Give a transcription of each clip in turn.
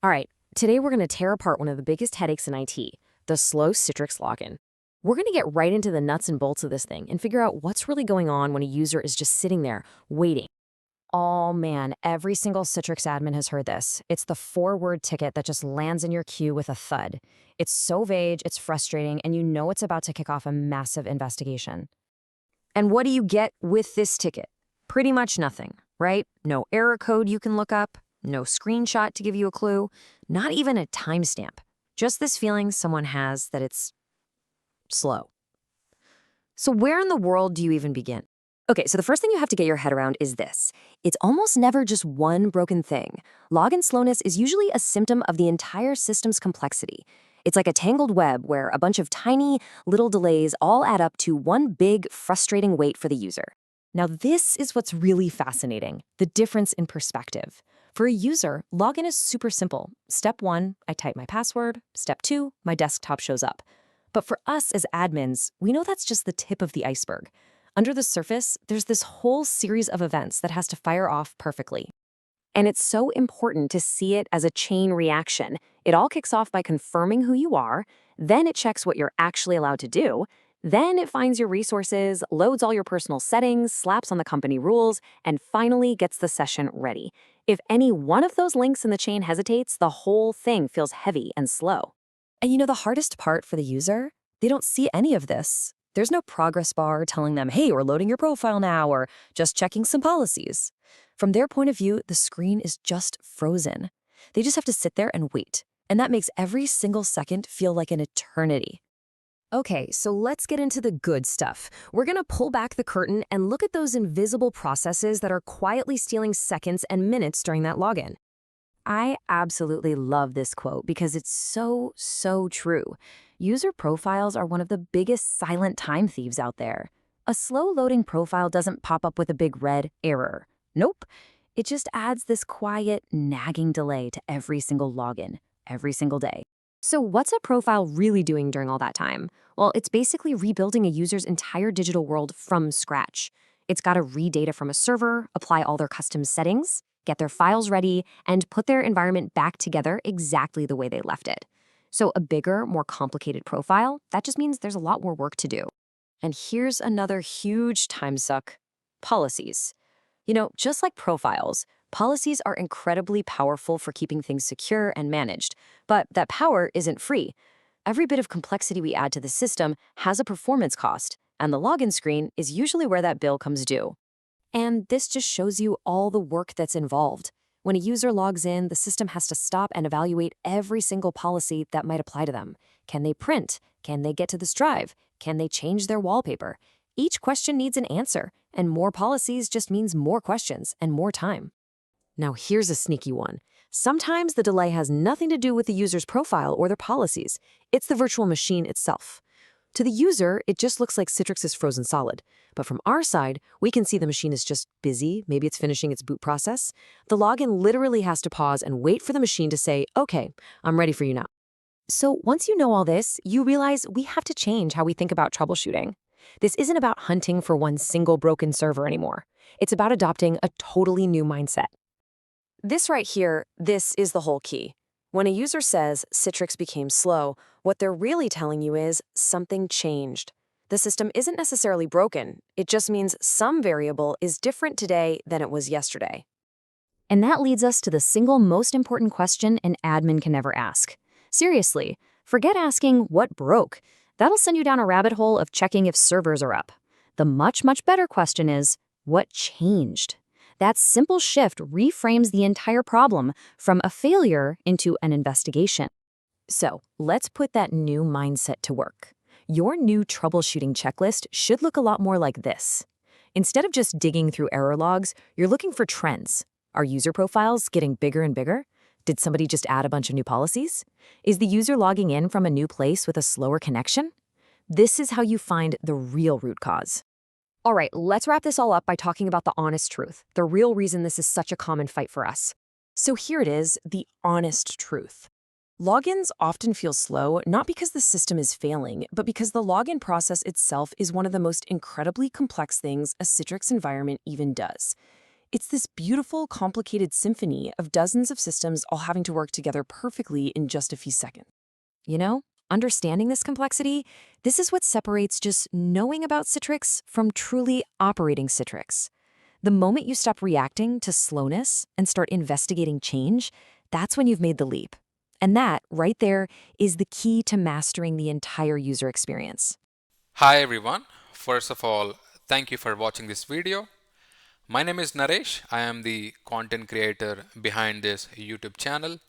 All right, today we're going to tear apart one of the biggest headaches in IT, the slow Citrix login. We're going to get right into the nuts and bolts of this thing and figure out what's really going on when a user is just sitting there waiting. Oh man, every single Citrix admin has heard this. It's the four-word ticket that just lands in your queue with a thud. It's so vague, it's frustrating, and you know it's about to kick off a massive investigation. And what do you get with this ticket? Pretty much nothing, right? No error code you can look up, no screenshot to give you a clue, not even a timestamp. Just this feeling someone has that it's slow. So where in the world do you even begin? Okay, so the first thing you have to get your head around is this. It's almost never just one broken thing. Login slowness is usually a symptom of the entire system's complexity. It's like a tangled web where a bunch of tiny, little delays all add up to one big, frustrating wait for the user. Now, this is what's really fascinating, the difference in perspective. For a user, login is super simple. Step 1, I type my password. Step 2, my desktop shows up. But for us as admins, we know that's just the tip of the iceberg. Under the surface, there's this whole series of events that has to fire off perfectly. And it's so important to see it as a chain reaction. It all kicks off by confirming who you are, then it checks what you're actually allowed to do, then it finds your resources, loads all your personal settings, slaps on the company rules, and finally gets the session ready. If any one of those links in the chain hesitates, the whole thing feels heavy and slow. And you know the hardest part for the user? They don't see any of this. There's no progress bar telling them, hey, we're loading your profile now, or just checking some policies. From their point of view, the screen is just frozen. They just have to sit there and wait. And that makes every single second feel like an eternity. Okay, so let's get into the good stuff. We're going to pull back the curtain and look at those invisible processes that are quietly stealing seconds and minutes during that login. I absolutely love this quote because it's so true. User profiles are one of the biggest silent time thieves out there. A slow-loading profile doesn't pop up with a big red error. Nope. It just adds this quiet, nagging delay to every single login, every single day. So what's a profile really doing during all that time? Well, it's basically rebuilding a user's entire digital world from scratch. It's got to read data from a server, apply all their custom settings, get their files ready, and put their environment back together exactly the way they left it. So a bigger, more complicated profile, that just means there's a lot more work to do. And here's another huge time suck: policies. You know, just like profiles, policies are incredibly powerful for keeping things secure and managed, but that power isn't free. Every bit of complexity we add to the system has a performance cost, and the login screen is usually where that bill comes due. And this just shows you all the work that's involved. When a user logs in, the system has to stop and evaluate every single policy that might apply to them. Can they print? Can they get to this drive? Can they change their wallpaper? Each question needs an answer, and more policies just means more questions and more time. Now here's a sneaky one. Sometimes the delay has nothing to do with the user's profile or their policies. It's the virtual machine itself. To the user, it just looks like Citrix is frozen solid. But from our side, we can see the machine is just busy. Maybe it's finishing its boot process. The login literally has to pause and wait for the machine to say, okay, I'm ready for you now. So once you know all this, you realize we have to change how we think about troubleshooting. This isn't about hunting for one single broken server anymore. It's about adopting a totally new mindset. This right here, this is the whole key. When a user says Citrix became slow, what they're really telling you is something changed. The system isn't necessarily broken. It just means some variable is different today than it was yesterday. And that leads us to the single most important question an admin can never ask. Seriously, forget asking what broke. That'll send you down a rabbit hole of checking if servers are up. The much better question is, what changed? That simple shift reframes the entire problem from a failure into an investigation. So let's put that new mindset to work. Your new troubleshooting checklist should look a lot more like this. Instead of just digging through error logs, you're looking for trends. Are user profiles getting bigger and bigger? Did somebody just add a bunch of new policies? Is the user logging in from a new place with a slower connection? This is how you find the real root cause. All right, let's wrap this all up by talking about the honest truth, the real reason this is such a common fight for us. So here it is, the honest truth. Logins often feel slow, not because the system is failing, but because the login process itself is one of the most incredibly complex things a Citrix environment even does. It's this beautiful, complicated symphony of dozens of systems all having to work together perfectly in just a few seconds. You know, understanding this complexity, this is what separates just knowing about Citrix from truly operating Citrix. The moment you stop reacting to slowness and start investigating change, that's when you've made the leap. And that, right there, is the key to mastering the entire user experience. Hi everyone. First of all, thank you for watching this video. My name is Naresh. I am the content creator behind this YouTube channel.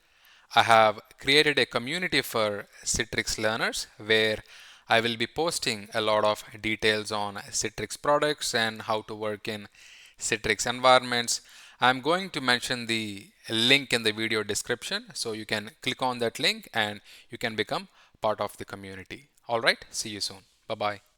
I have created a community for Citrix learners where I will be posting a lot of details on Citrix products and how to work in Citrix environments. I'm going to mention the link in the video description so you can click on that link and you can become part of the community. All right, see you soon. Bye bye.